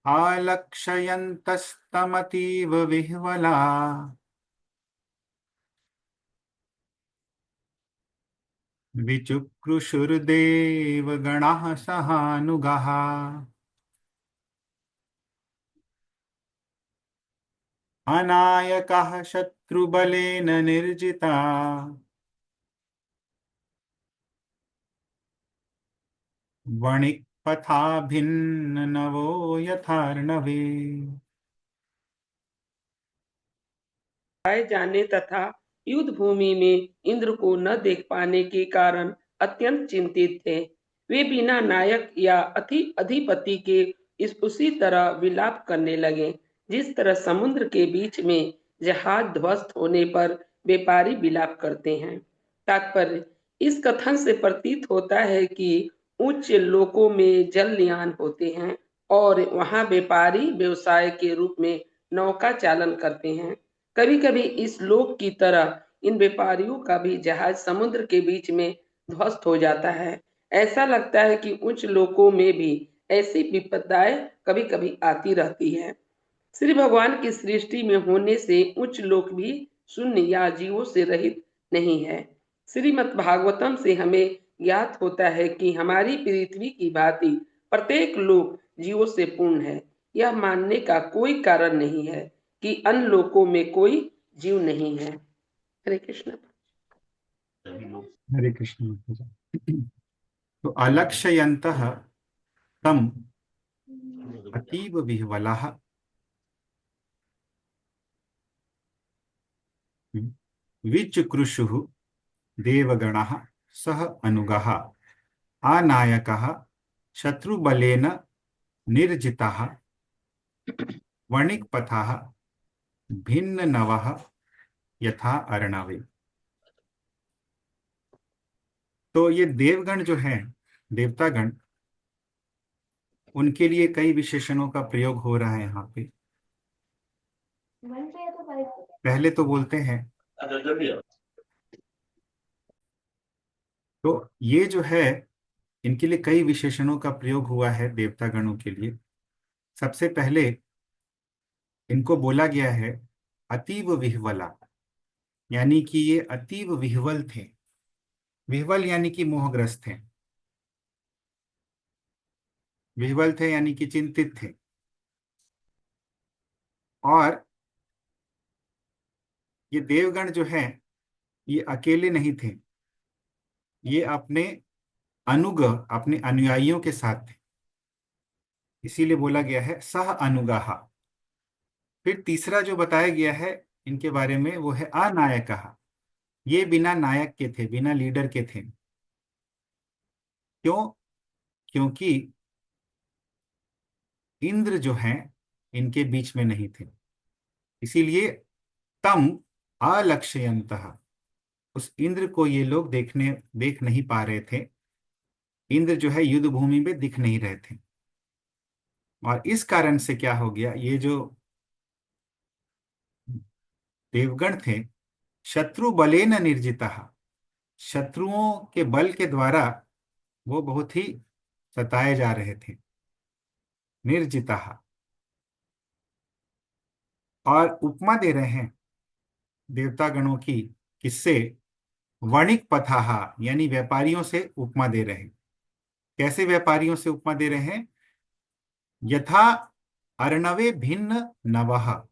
आलक्षयन्तस्तमतीव विह्वला विचुक्रुशुर्देवगणाः सहानुगाः। अनायकाः शत्रुबलेन निर्जिता वणिक्पथाभिन्ननवो यथार्णवे। पाए जाने तथा युद्ध भूमि में इंद्र को न देख पाने के कारण अत्यंत चिंतित थे। वे बिना नायक या अधिपति के इस उसी तरह विलाप करने लगे जिस तरह समुद्र के बीच में जहाज ध्वस्त होने पर व्यापारी विलाप करते हैं। तात्पर्य, इस कथन से प्रतीत होता है कि उच्च लोकों में जलयान होते हैं और वहां व्यापारी व्यवसाय के रूप में नौका चालन करते हैं। कभी कभी इस लोक की तरह इन व्यापारियों का भी जहाज समुद्र के बीच में ध्वस्त हो जाता है। ऐसा लगता है कि उच्च लोकों में भी ऐसी विपदाएं कभी कभी आती रहती है। श्री भगवान की सृष्टि में होने से उच्च लोक भी शून्य या जीवों से रहित नहीं है। श्रीमद् भागवतम से हमें ज्ञात होता है कि हमारी पृथ्वी की भांति प्रत्येक लोक जीवों से पूर्ण है। यह मानने का कोई कारण नहीं है कि अन्य लोकों में कोई जीव नहीं है। हरे कृष्ण। हरे कृष्ण। तो अलक्षयन्तः तम अतीव विह्वलाः विचकृषुः देवगणः सह अनुगः आनायकः शत्रुबलेन निर्जिताः वणिक्पथाः भिन्ननवः यथा अर्णवे। तो ये देवगण जो हैं, देवतागण, उनके लिए कई विशेषणों का प्रयोग हो रहा है यहाँ पे। पहले तो बोलते हैं, तो ये जो है, इनके लिए कई विशेषणों का प्रयोग हुआ है देवतागणों के लिए। सबसे पहले इनको बोला गया है अतीव विह्वला, यानी कि ये अतीव विह्वल थे। विह्वल यानी कि मोहग्रस्त थे, विह्वल थे यानी कि चिंतित थे। और ये देवगण जो है, ये अकेले नहीं थे, ये अपने अपने अनुयायियों के साथ थे। इसीलिए बोला गया है सह अनुगाहा। फिर तीसरा जो बताया गया है इनके बारे में वो है अनायकः। ये बिना नायक के थे, बिना लीडर के थे। क्यों? क्योंकि इंद्र जो हैं इनके बीच में नहीं थे, इसीलिए तम अलक्ष्यंतः, उस इंद्र को ये लोग देख नहीं पा रहे थे। इंद्र जो है युद्ध भूमि में दिख नहीं रहे थे। और इस कारण से क्या हो गया, ये जो देवगण थे शत्रु बलेन निर्जिता, शत्रुओं के बल के द्वारा वो बहुत ही सताए जा रहे थे। निर्जिता। और उपमा दे रहे हैं देवता गणों की, किससे? वणिक पथाहा, यानी व्यापारियों से उपमा दे रहे हैं। कैसे व्यापारियों से उपमा दे रहे हैं? यथा अर्णवे भिन्न नवः,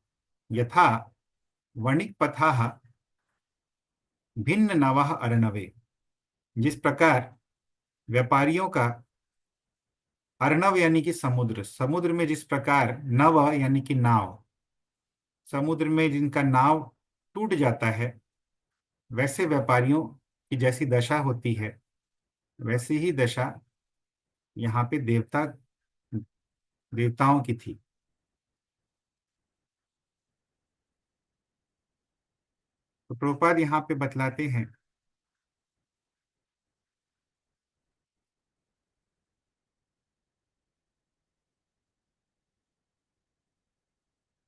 यथा वणिक पथाहा भिन्न नवः अर्णवे। जिस प्रकार व्यापारियों का अर्णव यानी कि समुद्र, समुद्र में जिस प्रकार नव यानी कि नाव, समुद्र में जिनका नाव टूट जाता है, वैसे व्यापारियों की जैसी दशा होती है, वैसी ही दशा यहाँ पे देवताओं की थी। तो प्रभुपाद यहाँ पे बतलाते हैं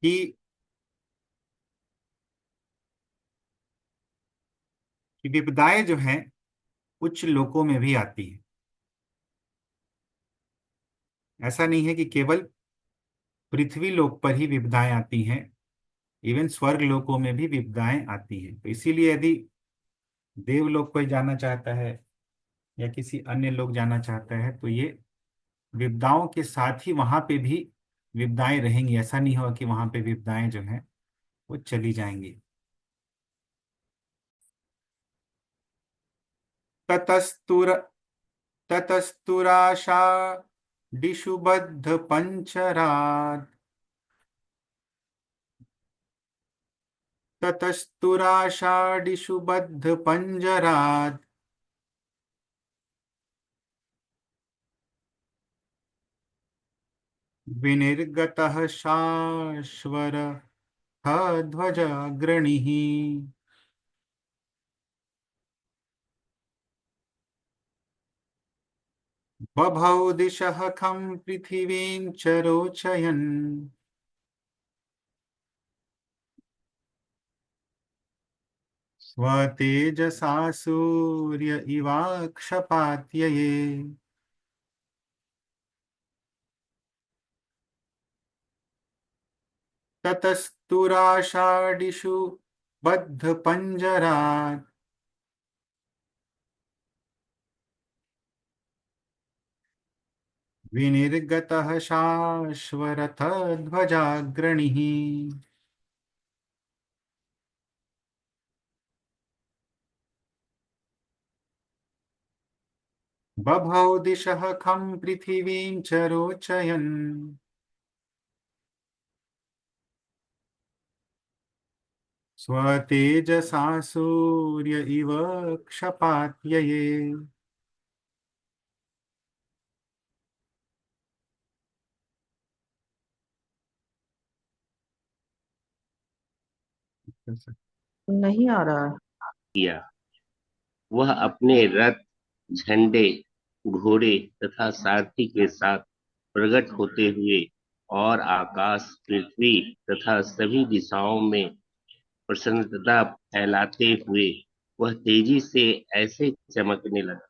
कि विपदाएं जो हैं उच्च लोकों में भी आती हैं। ऐसा नहीं है कि केवल पृथ्वी लोक पर ही विपदाएं आती हैं, इवन स्वर्ग लोकों में भी विपदाएं आती हैं। तो इसीलिए यदि देवलोक कोई जाना चाहता है या किसी अन्य लोग जाना चाहता है, तो ये विपदाओं के साथ ही वहां पे भी विपदाएं रहेंगी। ऐसा नहीं होगा कि वहां पे विपदाएं जो हैं वो चली जाएंगी। ततस्तुर ततस्तुराशा दिशु बद्ध पंचरात्। ततस्तुराषाढिषु बद्ध पंजरात्। विनिर्गतः शाश्वरः ध्वजाग्रणिः। बभौ दिशः खं पृथिवीं च रोचयन्। स्वतेजसा सूर्य इवाक्षपात्यये। ततस्तुराषाढिषु बद्ध पंजरात्। विनिर्गतः शाश्वरथ ध्वजाग्रणिः। बभौ दिशः खं पृथिवीं च रोचयन्। स्वतेजसा सूर्य इव क्षपात्यये। नहीं आ रहा है। किया। वह अपने रथ, झंडे, घोड़े तथा सारथी के साथ प्रकट होते हुए और आकाश, पृथ्वी तथा सभी दिशाओं में प्रसन्नता फैलाते हुए वह तेजी से ऐसे चमकने लगा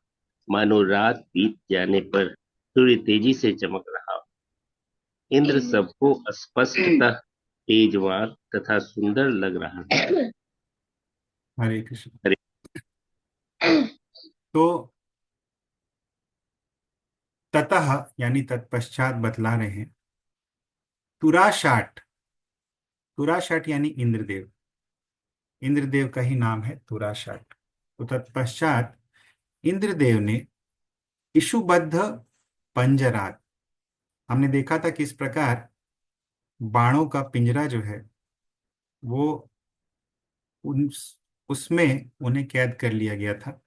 मानो रात बीत जाने पर सूर्य तेजी से चमक रहा हो। इंद्र सबको स्पष्टतः तेजवान तथा सुंदर लग रहा है। हरे कृष्ण। तो ततः यानी तत्पश्चात बतला रहे हैं। तुराशाट, तुराशाट यानी इंद्रदेव, इंद्रदेव का ही नाम है तुराशाट। तो तत्पश्चात इंद्रदेव ने इशुबद्ध पंजरात, हमने देखा था किस प्रकार बाणों का पिंजरा जो है वो उन उसमें उन्हें कैद कर लिया गया था।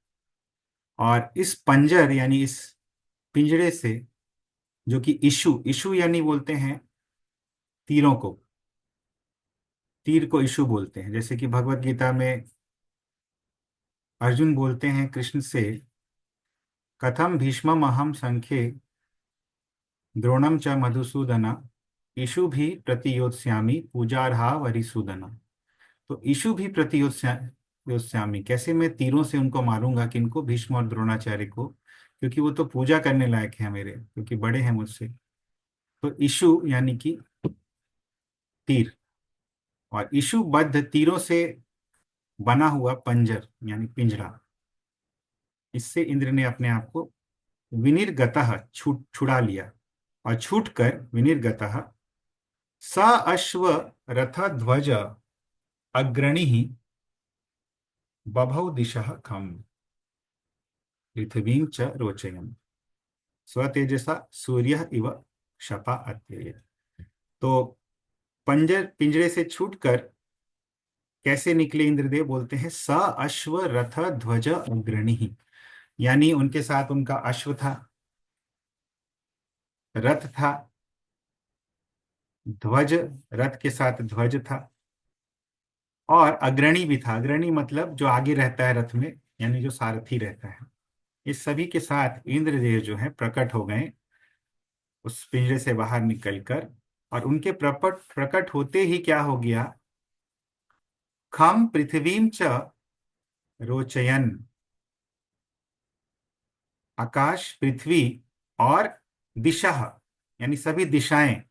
और इस पंजर यानी इस पिंजरे से, जो कि इशु, इशु यानी बोलते हैं तीरों को, तीर को इशु बोलते हैं। जैसे कि भगवत गीता में अर्जुन बोलते हैं कृष्ण से, कथम भीष्मम अहम संख्ये द्रोणम च मधुसूदना इशु भी प्रतियोत्स्यामि पूजार्हा वरिसूदना। तो इशु भी प्रतियोत्स्यामि, कैसे मैं तीरों से उनको मारूंगा, किनको, भीष्म और द्रोणाचार्य को, क्योंकि वो तो पूजा करने लायक है मेरे, क्योंकि बड़े हैं मुझसे। तो इशु यानी कि तीर, और इशु बद्ध तीरों से बना हुआ पंजर यानी पिंजरा, इससे इंद्र ने अपने आप को विनिर्गतः छुड़ा लिया। और छूट कर विनिर्गतः स अश्व रथ ध्वज अग्रणी बभौ दिशः खम पृथ्वीं च रोचयन् स्वतेजसा सूर्य इव क्षपा अत्यये। तो पंजर पिंजरे से छूटकर कैसे निकले इंद्रदेव, बोलते हैं स अश्व रथ ध्वज अग्रणी, यानी उनके साथ उनका अश्व था, रथ था, ध्वज, रथ के साथ ध्वज था, और अग्रणी भी था। अग्रणी मतलब जो आगे रहता है रथ में, यानी जो सारथी रहता है। इस सभी के साथ इंद्रदेव जो है प्रकट हो गए उस पिंजरे से बाहर निकलकर। और उनके प्रकट प्रकट होते ही क्या हो गया, खम पृथ्वीं च रोचयन, आकाश, पृथ्वी और दिशा यानी सभी दिशाएं,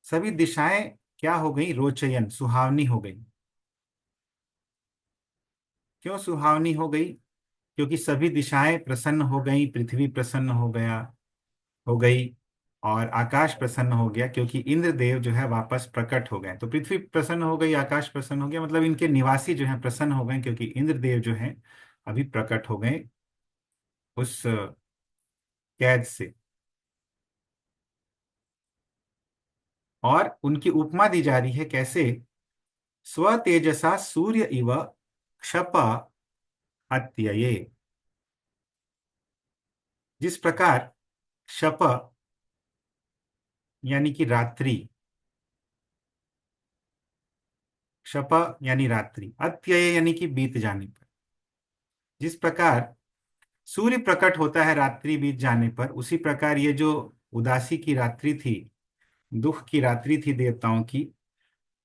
सभी दिशाएं क्या हो गई? रोचयन, सुहावनी हो गई। क्यों सुहावनी हो गई? क्योंकि सभी दिशाएं प्रसन्न हो गई, पृथ्वी प्रसन्न हो गई, और आकाश प्रसन्न हो गया, क्योंकि इंद्रदेव जो है वापस प्रकट हो गए। तो पृथ्वी प्रसन्न हो गई, आकाश प्रसन्न हो गया, मतलब इनके निवासी जो है प्रसन्न हो गए, क्योंकि इंद्रदेव जो है अभी प्रकट हो गए उस कैद से। और उनकी उपमा दी जा रही है कैसे? स्व तेजसा सूर्य इव क्षप अत्यये। जिस प्रकार क्षप यानी कि रात्रि, क्षप यानी रात्रि, अत्यय यानी कि बीत जाने पर, जिस प्रकार सूर्य प्रकट होता है रात्रि बीत जाने पर, उसी प्रकार ये जो उदासी की रात्रि थी, दुख की रात्रि थी देवताओं की,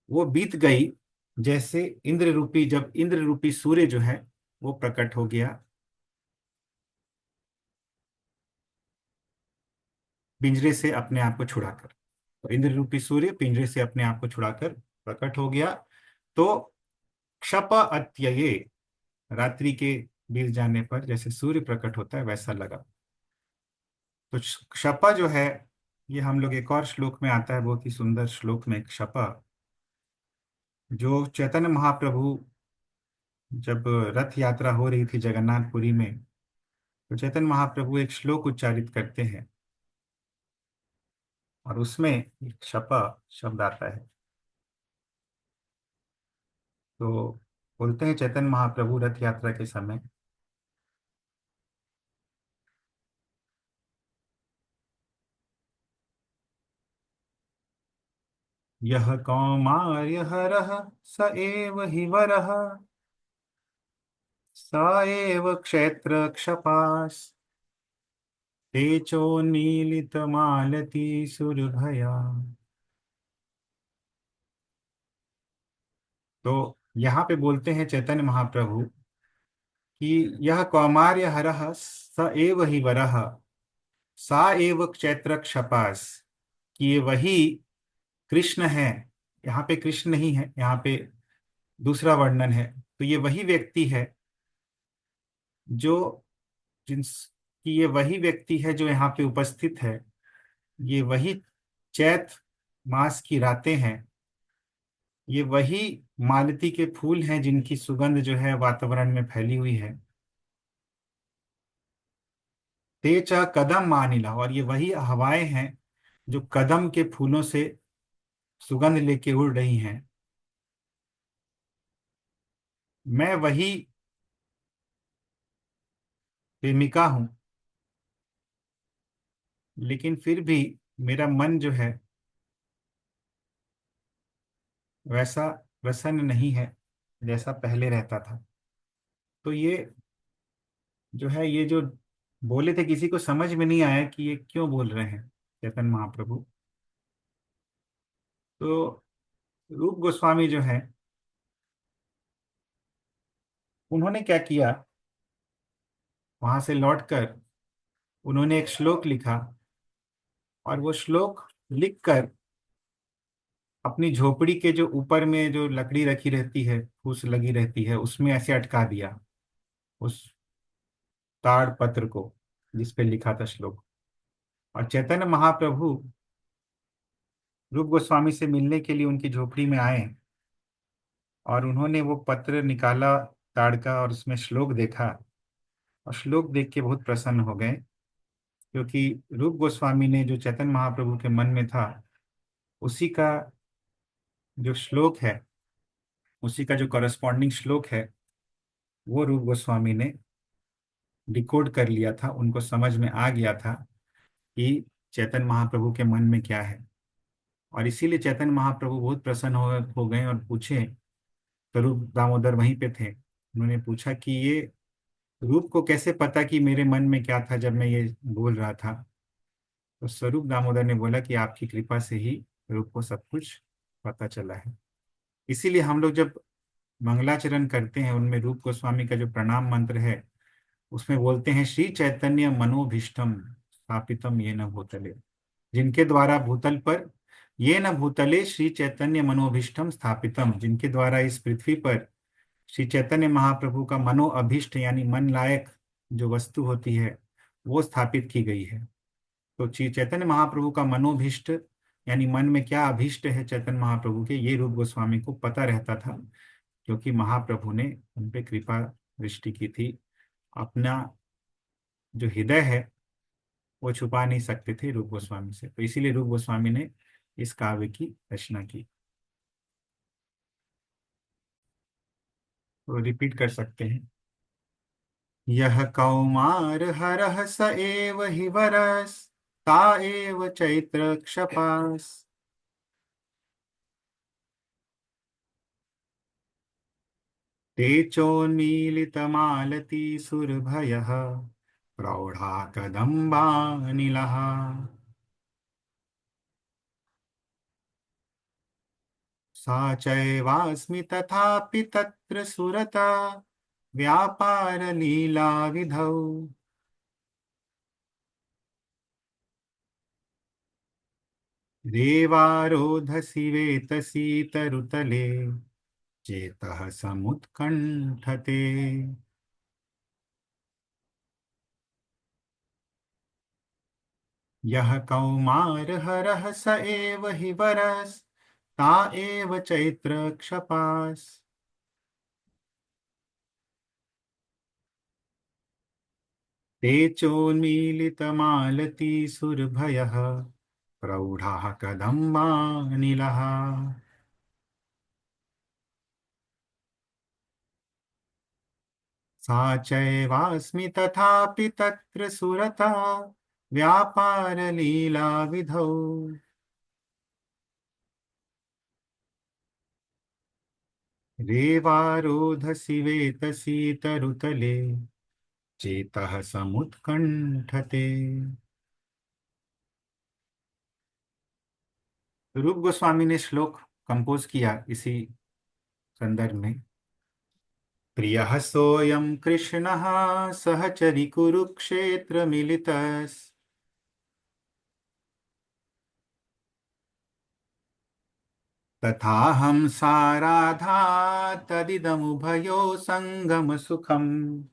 वो बीत गई। जैसे इंद्र रूपी, जब इंद्र रूपी सूर्य जो है वो प्रकट हो गया पिंजरे से अपने आप को छुड़ाकर। तो इंद्र रूपी सूर्य पिंजरे से अपने आप को छुड़ाकर प्रकट हो गया। तो क्षप अत्यये, रात्रि के बीत जाने पर जैसे सूर्य प्रकट होता है वैसा लगा। तो क्षपा जो है, ये हम लोग एक और श्लोक में आता है, बहुत ही सुंदर श्लोक में क्षपा, जो चैतन्य महाप्रभु जब रथ यात्रा हो रही थी जगन्नाथपुरी में, तो चैतन्य महाप्रभु एक श्लोक उच्चारित करते हैं और उसमें एक क्षपा शब्द आता है। तो बोलते हैं चैतन्य महाप्रभु रथ यात्रा के समय, यह कौमार्य हरः स एव हि वरः स एव क्षेत्र क्षपास् तेजोन्मीलित मालती सुरभया। तो यहाँ पे बोलते हैं चैतन्य महाप्रभु कि यह कौमार्य हरः स एव हि वरः सा एव क्षेत्र क्षपास, कि ये वही कृष्ण है। यहाँ पे कृष्ण नहीं है, यहाँ पे दूसरा वर्णन है। तो ये वही व्यक्ति है जो जिन कि ये वही व्यक्ति है जो यहाँ पे उपस्थित है। ये वही चैत मास की रातें हैं, ये वही मालती के फूल हैं जिनकी सुगंध जो है वातावरण में फैली हुई है। तेचा कदम मानिला, और ये वही हवाएं हैं जो कदम के फूलों से सुगंध लेके उड़ रही हैं। मैं वही प्रेमिका हूं, लेकिन फिर भी मेरा मन जो है वैसा प्रसन्न नहीं है जैसा पहले रहता था। तो ये जो है, ये जो बोले थे, किसी को समझ में नहीं आया कि ये क्यों बोल रहे हैं चैतन्य महाप्रभु। तो रूप गोस्वामी जो है, उन्होंने क्या किया, वहां से लौटकर उन्होंने एक श्लोक लिखा, और वो श्लोक लिखकर अपनी झोपड़ी के जो ऊपर में जो लकड़ी रखी रहती है, फूस लगी रहती है, उसमें ऐसे अटका दिया उस ताड़ पत्र को जिस पे लिखा था श्लोक। और चैतन्य महाप्रभु रूप गोस्वामी से मिलने के लिए उनकी झोपड़ी में आए, और उन्होंने वो पत्र निकाला ताड़ का, और उसमें श्लोक देखा, और श्लोक देख के बहुत प्रसन्न हो गए, क्योंकि रूप गोस्वामी ने जो चैतन्य महाप्रभु के मन में था, उसी का जो श्लोक है, उसी का जो कॉरेस्पॉन्डिंग श्लोक है, वो रूप गोस्वामी ने डिकोड कर लिया था। उनको समझ में आ गया था कि चैतन्य महाप्रभु के मन में क्या है। और इसीलिए चैतन्य महाप्रभु बहुत प्रसन्न हो गए और पूछे। तो रूप दामोदर वहीं पे थे, उन्होंने पूछा कि ये रूप को कैसे पता कि मेरे मन में क्या था जब मैं ये बोल रहा था। तो स्वरूप दामोदर ने बोला कि आपकी कृपा से ही रूप को सब कुछ पता चला है। इसीलिए हम लोग जब मंगलाचरण करते हैं, उनमें रूप गोस्वामी का जो प्रणाम मंत्र है, उसमें बोलते हैं श्री चैतन्य मनोभीष्टम स्थापितम ये न भूतले, जिनके द्वारा भूतल पर ये न भूतले श्री चैतन्य मनोभीष्टम स्थापितम, जिनके द्वारा इस पृथ्वी पर श्री चैतन्य महाप्रभु का मनो अभीष्ट यानी मन लायक जो वस्तु होती है वो स्थापित की गई है। तो श्री चैतन्य महाप्रभु का मनोभीष्ट यानी मन में क्या अभीष्ट है चैतन्य महाप्रभु के, ये रूप गोस्वामी को पता रहता था, क्योंकि महाप्रभु ने उन पे कृपा दृष्टि की थी। अपना जो हृदय है वो छुपा नहीं सकते थे रूप गोस्वामी से, तो इसीलिए रूप गोस्वामी ने इस काव्य की रचना की। तो रिपीट कर सकते हैं। यह कौमार हरः स एव हि वरस्, ता एव चैत्र क्षपास्। तेजोन्मीलितमालती सुरभयः, प्रौढा कदम्बानिलः। सा चैवास्मि तथापि तत्र सुरता, व्यापारलीलाविधौ। देवारोधसि वेतसि तरुतले, चेतः समुत्कण्ठते। यः कौमार हरः स एव हि वरस्, ता एव चैत्र क्षपास्। तेजोन्मीलितमालती सुरभयः, प्रौढः कदम्बानिलः। सा चैवास्मि तथापि तत्र सुरता, व्यापारलीलाविधौ। रेवारोधसि वेतसि तरुतले, चेतः समुत्कण्ठते। रूप गोस्वामी ने श्लोक कंपोज किया इसी संदर्भ में। प्रियः सोऽयं कृष्णः सहचरी कुरुक्षेत्र मिलितस्, तथाहं सा राधा तदिदमुभयो सङ्गम सुखम्।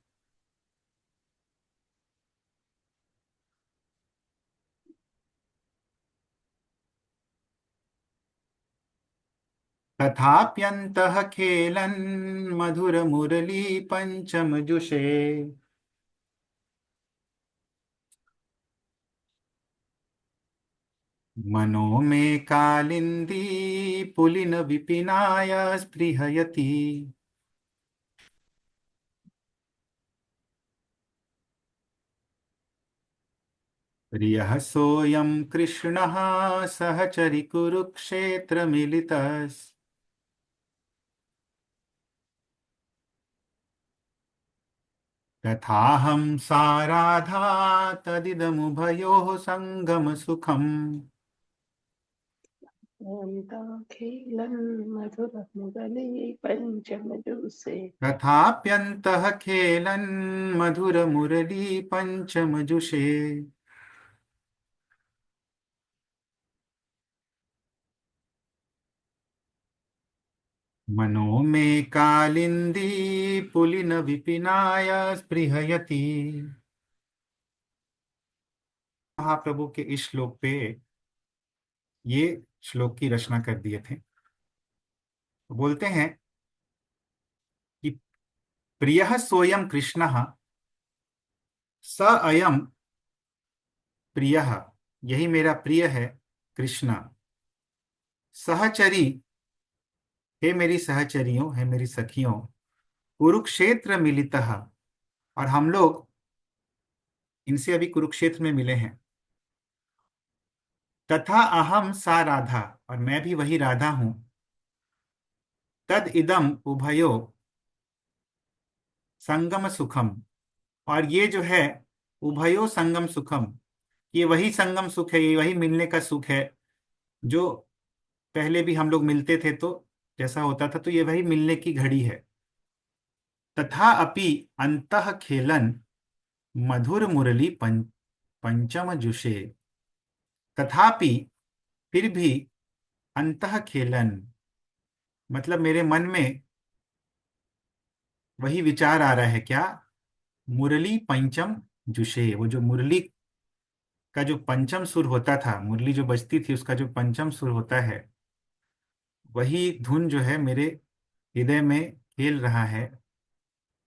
तथाप्यन्तः खेलन् मधुरमुरली पञ्चमजुषे, मनो मे कालिन्दी पुलिन विपिनाय स्पृहयति। प्रियः सोऽयं कृष्णः सहचरि कुरुक्षेत्र मिलितस्, तथाहं सा राधा तदिदमुभयोः सङ्गम सुखम्। मधुरमुरली पंचमजुषे तथाप्यन्तः खेलन् मधुरमुरली पञ्चमजुषे, मनो मे कालिन्दी पुलिन विपिनाय स्पृहयति। महाप्रभु के इस श्लोक पे ये श्लोक की रचना कर दिए थे। बोलते हैं कि प्रियः सोऽयं कृष्णः, स अयं प्रियः, यही मेरा प्रिय है कृष्ण। सहचरी, हे मेरी सहचरियों, हे मेरी सखियों। कुरुक्षेत्र मिलितः, और हम लोग इनसे अभी कुरुक्षेत्र में मिले हैं। तथा अहम सा राधा, और मैं भी वही राधा हूं। तद इदम उभयो संगम सुखम, और ये जो है उभयो संगम सुखम, ये वही संगम सुख है, ये वही मिलने का सुख है जो पहले भी हम लोग मिलते थे तो जैसा होता था, तो ये वही मिलने की घड़ी है। तथा अपि अंतः खेलन मधुर मुरली पंचम जुषे, तथापि फिर भी अंतः खेलन मतलब मेरे मन में वही विचार आ रहा है क्या, मुरली पंचम जुषे, वो जो मुरली का जो पंचम सुर होता था, मुरली जो बजती थी उसका जो पंचम सुर होता है, वही धुन जो है मेरे हृदय में खेल रहा है।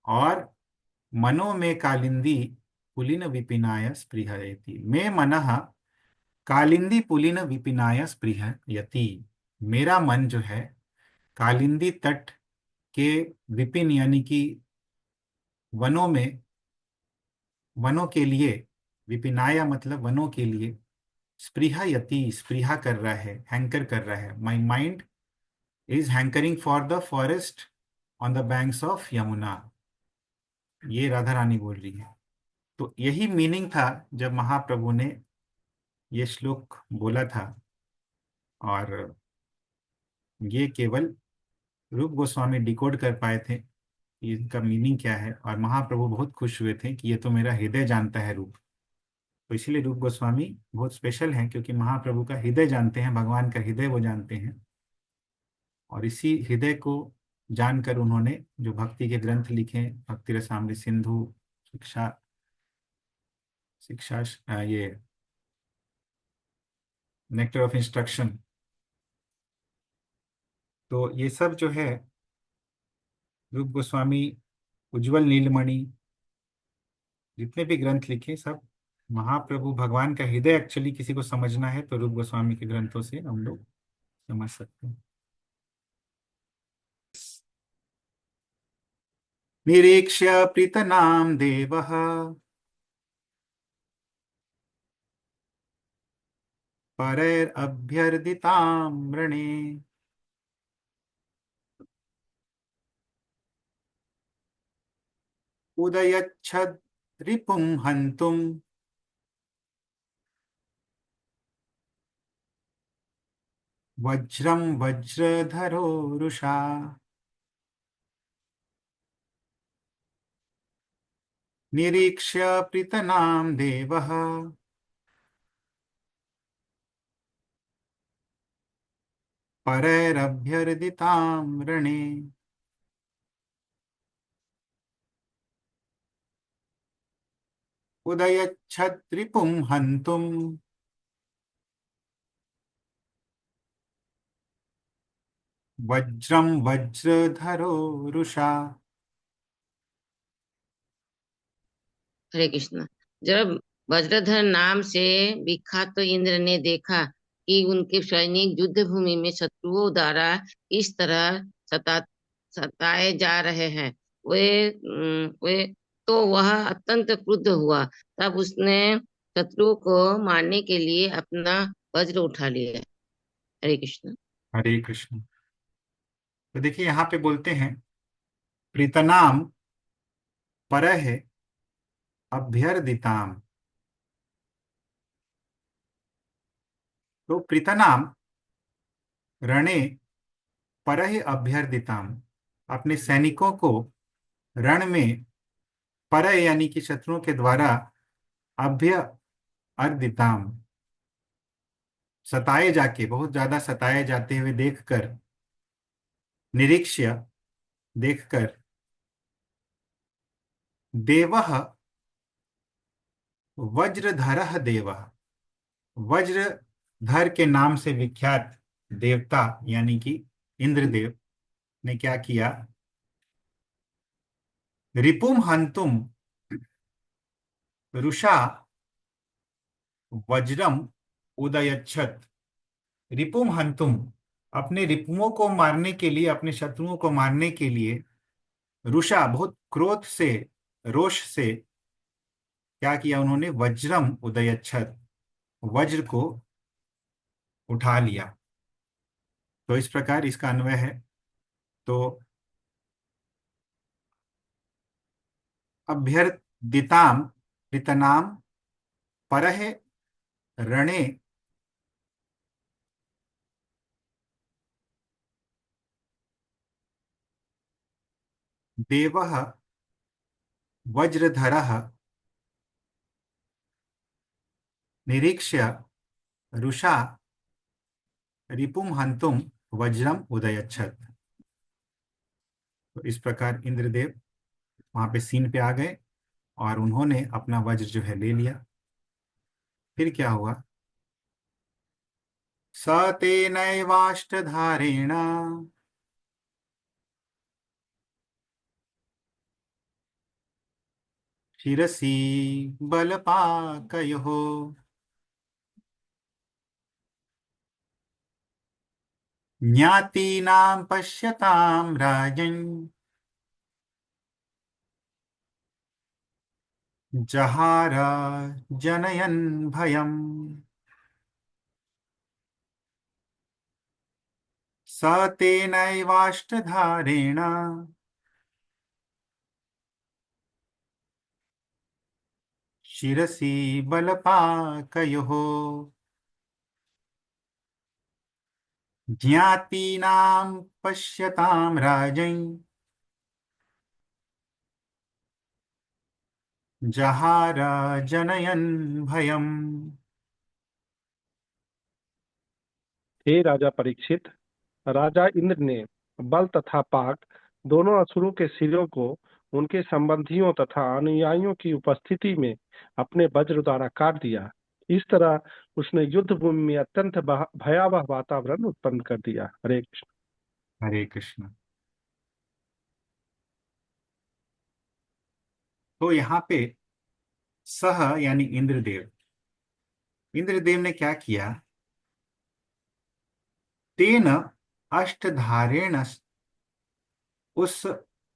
और मनो में कालिंदी पुलिन विपिनाय स्पृहयति, मे मनः कालिंदी पुलिन विपिनाय स्पृहयति, मेरा मन जो है कालिंदी तट के विपिन यानी कि वनों में, वनों के लिए, विपिनाया मतलब वनों के लिए, स्पृहयति स्पृहा कर रहा है, हैंकर कर रहा है, my mind is hankering for the forest on the banks of Yamuna, ये राधा रानी बोल रही है। तो यही मीनिंग था जब महाप्रभु ने ये श्लोक बोला था। और ये केवल रूप गोस्वामी डिकोड कर पाए थे कि इसका मीनिंग क्या है, और महाप्रभु बहुत खुश हुए थे कि ये तो मेरा हृदय जानता है रूप। तो इसीलिए रूप गोस्वामी बहुत स्पेशल हैं, क्योंकि महाप्रभु का हृदय जानते हैं, भगवान का हृदय वो जानते हैं। और इसी हृदय को जानकर उन्होंने जो भक्ति के ग्रंथ लिखे, भक्ति रसामृत सिंधु, शिक्षा शिक्षा ये नेक्टर ऑफ इंस्ट्रक्शन, तो ये सब जो है रूप गोस्वामी, उज्जवल नीलमणि, जितने भी ग्रंथ लिखे सब महाप्रभु, भगवान का हृदय एक्चुअली किसी को समझना है तो रूप गोस्वामी के ग्रंथों से हम लोग समझ सकते हैं। निरीक्ष्य प्रीतनाम देवः परैरभ्यर्दितां रणे, उदयच्छद् रिपुं हन्तुं वज्रं वज्रधरो रुषा। निरीक्ष्य प्रीतनाम देवः परैरभ्यर्दितां रणे, उदयच्छद् रिपुं हन्तुं वज्रं वज्रधरो रुषा। हरे कृष्ण। जब वज्रधर नाम से विख्यात इंद्र ने देखा कि उनके सैनिक युद्ध भूमि में शत्रुओं द्वारा इस तरह सताए जा रहे हैं, वे तो वह अत्यंत क्रुद्ध हुआ। तब उसने शत्रुओं को मारने के लिए अपना वज्र उठा लिया। हरे कृष्ण। हरे कृष्ण। तो देखिए यहाँ पे बोलते हैं प्रीतनाम परह अभ्यर्दिताम। तो प्रीतनाम रणे परह अभ्यर्दिताम, अपने सैनिकों को रण में परह यानी कि शत्रुओं के द्वारा अभ्य अर्दिताम, सताए जाके, बहुत ज्यादा सताए जाते हुए देखकर, निरीक्ष्य देखकर, देवः वज्रधरः देवः, वज्रधर के नाम से विख्यात देवता यानी कि इंद्रदेव ने क्या किया, रिपुम हंतुम रुषा वज्रम उदयच्छत। रिपुम हंतुम, अपने रिपुओं को मारने के लिए, अपने शत्रुओं को मारने के लिए, रुषा बहुत क्रोध से, रोष से क्या किया उन्होंने, वज्रम उदयच्छत, वज्र को उठा लिया। तो इस प्रकार इसका अन्वय है। तो अभ्यर्दिताम प्रीतनाम परह रणे देवः वज्रधरः निरीक्ष्य रुषा रिपुम हंतुम वज्रम उदयच्छत। तो इस प्रकार इंद्रदेव वहां पे सीन पे आ गए और उन्होंने अपना वज्र जो है ले लिया। फिर क्या हुआ? स तेनैवाष्टधारेण शिरसि बलपाकयोः ज्ञातीनां पश्यतां राजन् जहार जनयन् भयम्। स तेनैवाष्टधारेण शिरसि बलपाकयोः ज्ञातीनां पश्यतां राजन् जहार जनयन् भयम्। हे राजा परीक्षित, राजा इंद्र ने बल तथा पाक दोनों असुरों के सिरों को उनके संबंधियों तथा अनुयायियों की उपस्थिति में अपने वज्र द्वारा काट दिया। इस तरह उसने युद्ध भूमि में अत्यंत भयावह वातावरण उत्पन्न कर दिया। हरे कृष्ण। हरे कृष्ण। तो यहाँ पे सह यानी इंद्रदेव, इंद्रदेव ने क्या किया? तेन अष्टधारेण, उस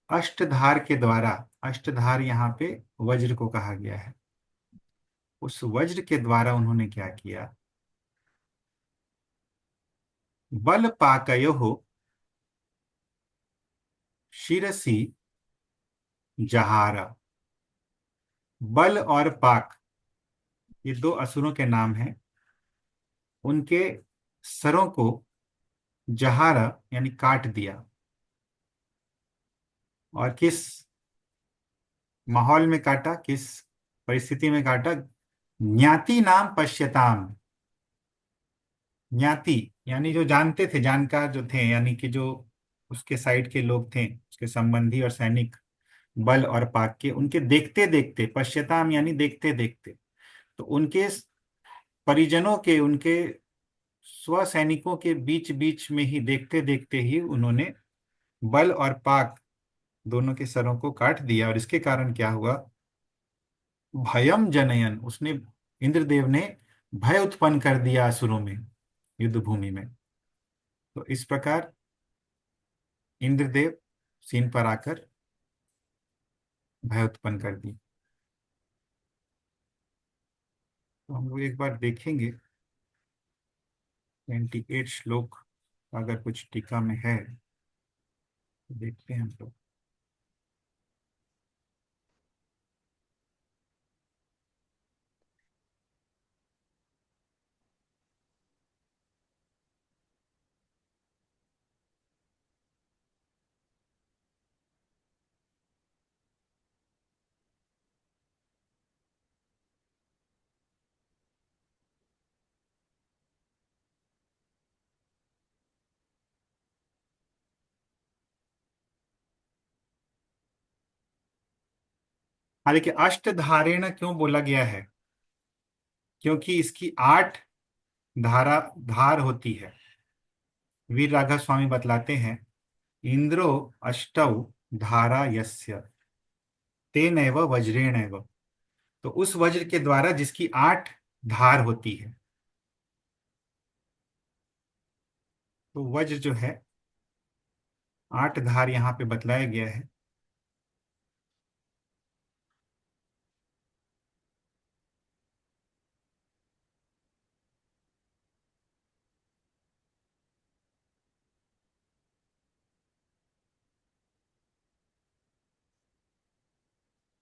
अष्टधार के द्वारा, अष्टधार यहाँ पे वज्र को कहा गया है, उस वज्र के द्वारा उन्होंने क्या किया? बल पाकयोः शिरसि जहार। बल और पाक ये दो असुरों के नाम हैं। उनके सरों को जहार यानी काट दिया। और किस माहौल में काटा, किस परिस्थिति में काटा? ज्ञाति नाम पश्यताम। ज्ञाति यानी जो जानते थे, जानकार जो थे, यानी कि जो उसके साइड के लोग थे, उसके संबंधी और सैनिक बल और पाक के, उनके देखते देखते, पश्यताम यानी देखते देखते, तो उनके परिजनों के, उनके स्व सैनिकों के बीच बीच में ही, देखते देखते ही उन्होंने बल और पाक दोनों के सरों को काट दिया। और इसके कारण क्या हुआ? भयम जनयन, उसने, इंद्रदेव ने भय उत्पन्न कर दिया असुरों में, युद्ध भूमि में। तो इस प्रकार इंद्रदेव सीन पर आकर भय उत्पन्न कर दी। तो हम लोग एक बार देखेंगे 28 श्लोक, अगर कुछ टीका में है तो देखते हैं हम लोग। हाँ, देखिए अष्टधारेण क्यों बोला गया है? क्योंकि इसकी 8 धार होती है। वीर राघव स्वामी बतलाते हैं, इंद्रो अष्टौ धारा यस्य तेनैव वज्रेणैव। तो उस वज्र के द्वारा जिसकी 8 धार होती है, तो वज्र जो है 8 धार यहाँ पे बतलाया गया है।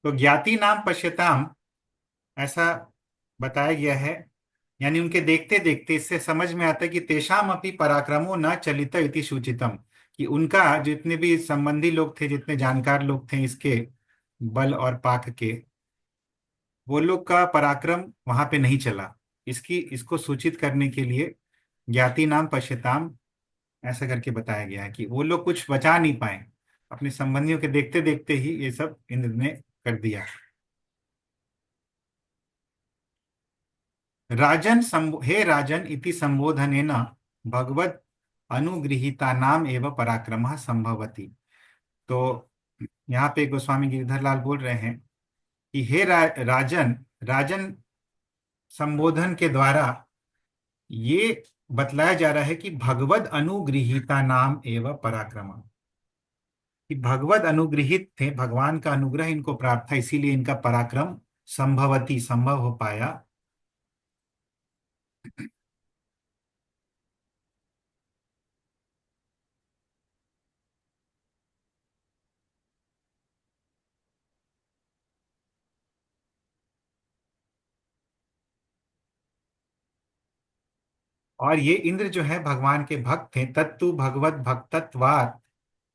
तो ज्ञाति नाम पश्यताम ऐसा बताया गया है, यानी उनके देखते देखते इससे समझ में आता है कि तेषाम अपि पराक्रमो न चलित इति सूचितम, कि उनका जितने भी संबंधी लोग थे, जितने जानकार लोग थे इसके बल और पाक के, वो लोग का पराक्रम वहां पे नहीं चला। इसको सूचित करने के लिए ज्ञाति नाम पश्यताम, ऐसा करके बताया गया है कि वो लोग कुछ बचा नहीं पाए, अपने संबंधियों के देखते देखते ही ये सब इंद्र ने कर दिया। हे राजन इति संबोधनेन भगवत अनुगृहीतानाम एवं पराक्रमः संभवति। तो यहाँ पे गोस्वामी गिरिधर लाल बोल रहे हैं कि हे राजन, राजन संबोधन के द्वारा ये बतलाया जा रहा है कि भगवत अनुगृहीता नाम एवं पराक्रम, कि भगवत अनुगृहित थे, भगवान का अनुग्रह इनको प्राप्त था, इसीलिए इनका पराक्रम संभवती, संभव हो पाया। और ये इंद्र जो है भगवान के भक्त थे। तत्तु भगवत भक्तत्वात्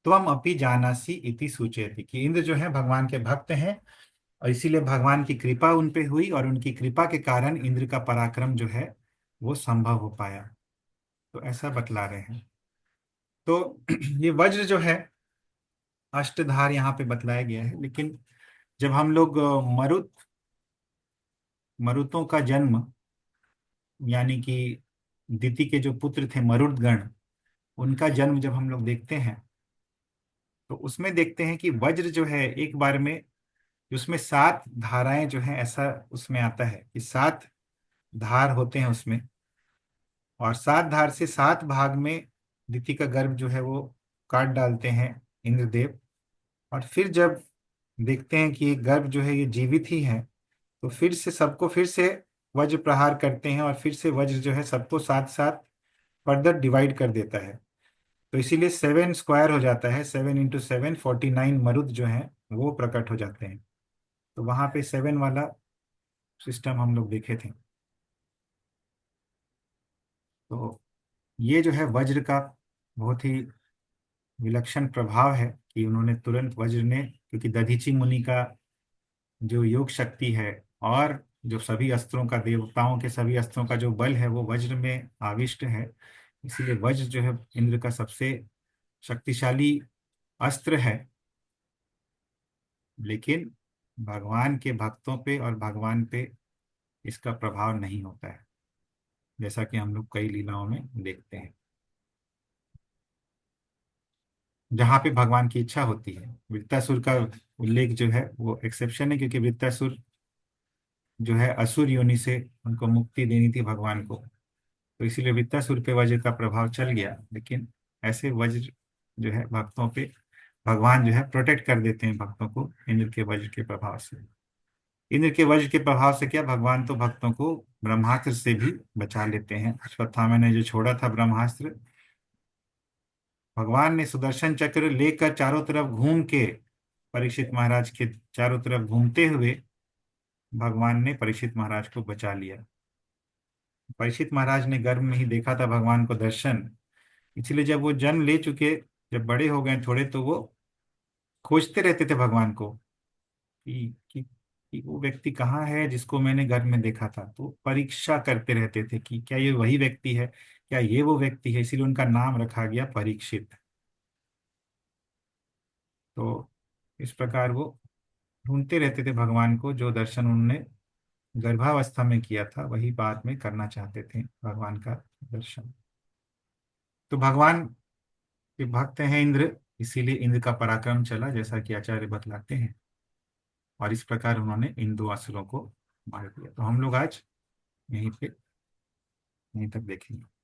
त्वम अपि जानासि इति सूचयति, कि इंद्र जो है भगवान के भक्त हैं और इसीलिए भगवान की कृपा उन पे हुई और उनकी कृपा के कारण इंद्र का पराक्रम जो है वो संभव हो पाया। तो ऐसा बतला रहे हैं। तो ये वज्र जो है अष्टधार यहाँ पे बतलाया गया है। लेकिन जब हम लोग मरुतों का जन्म, यानी कि दिति के जो पुत्र थे मरुदगण, उनका जन्म जब हम लोग देखते हैं तो उसमें देखते हैं कि वज्र जो है एक बार में, उसमें 7 धाराएं जो है, ऐसा उसमें आता है कि 7 धार होते हैं उसमें, और 7 धार से 7 भाग में दिति का गर्भ जो है वो काट डालते हैं इंद्रदेव। और फिर जब देखते हैं कि ये गर्भ जो है ये जीवित ही है, तो फिर से सबको फिर से वज्र प्रहार करते हैं और फिर से वज्र जो है सबको साथ साथ फर्दर डिवाइड कर देता है। तो इसीलिए 7 स्क्वायर हो जाता है, 7 इंटू 7 49 मरुद जो है वो प्रकट हो जाते हैं। तो वहां पे 7 वाला सिस्टम हम लोग देखे थे। तो ये जो है वज्र का बहुत ही विलक्षण प्रभाव है कि उन्होंने तुरंत वज्र ने, क्योंकि दधीची मुनि का जो योग शक्ति है और जो सभी अस्त्रों का, देवताओं के सभी अस्त्रों का जो बल है वो वज्र में आविष्ट है। इसीलिए वज्र जो है इंद्र का सबसे शक्तिशाली अस्त्र है। लेकिन भगवान के भक्तों पे और भगवान पे इसका प्रभाव नहीं होता है, जैसा कि हम लोग कई लीलाओं में देखते हैं। जहाँ पे भगवान की इच्छा होती है, वृत्तासुर का उल्लेख जो है वो एक्सेप्शन है, क्योंकि वृत्तासुर जो है असुर योनि से उनको मुक्ति देनी थी भगवान को, तो इसीलिए वृत्तासुर पे वज्र का प्रभाव चल गया। लेकिन ऐसे वज्र जो है भक्तों पे भगवान जो है प्रोटेक्ट कर देते हैं भक्तों को इंद्र के वज्र के प्रभाव से। इंद्र के वज्र के प्रभाव से क्या, भगवान तो भक्तों को ब्रह्मास्त्र से भी बचा लेते हैं। अश्वत्थामा ने जो छोड़ा था ब्रह्मास्त्र, भगवान ने सुदर्शन चक्र लेकर चारों तरफ घूम के, परीक्षित महाराज के चारों तरफ घूमते हुए भगवान ने परीक्षित महाराज को बचा लिया। परीक्षित महाराज ने गर्भ में ही देखा था भगवान को दर्शन, इसलिए जब वो जन्म ले चुके, जब बड़े हो गए थोड़े, तो वो खोजते रहते थे भगवान को कि वो व्यक्ति कहाँ है जिसको मैंने गर्भ में देखा था। तो परीक्षा करते रहते थे कि क्या ये वही व्यक्ति है, क्या ये वो व्यक्ति है, इसीलिए उनका नाम रखा गया परीक्षित। तो इस प्रकार वो ढूंढते रहते थे भगवान को, जो दर्शन उन्होंने गर्भावस्था में किया था वही बाद में करना चाहते थे भगवान का दर्शन। तो भगवान के भक्त हैं इंद्र, इसीलिए इंद्र का पराक्रम चला, जैसा कि आचार्य बतलाते हैं। और इस प्रकार उन्होंने इन 2 असुरों को मार दिया। तो हम लोग आज यहीं तक देखेंगे।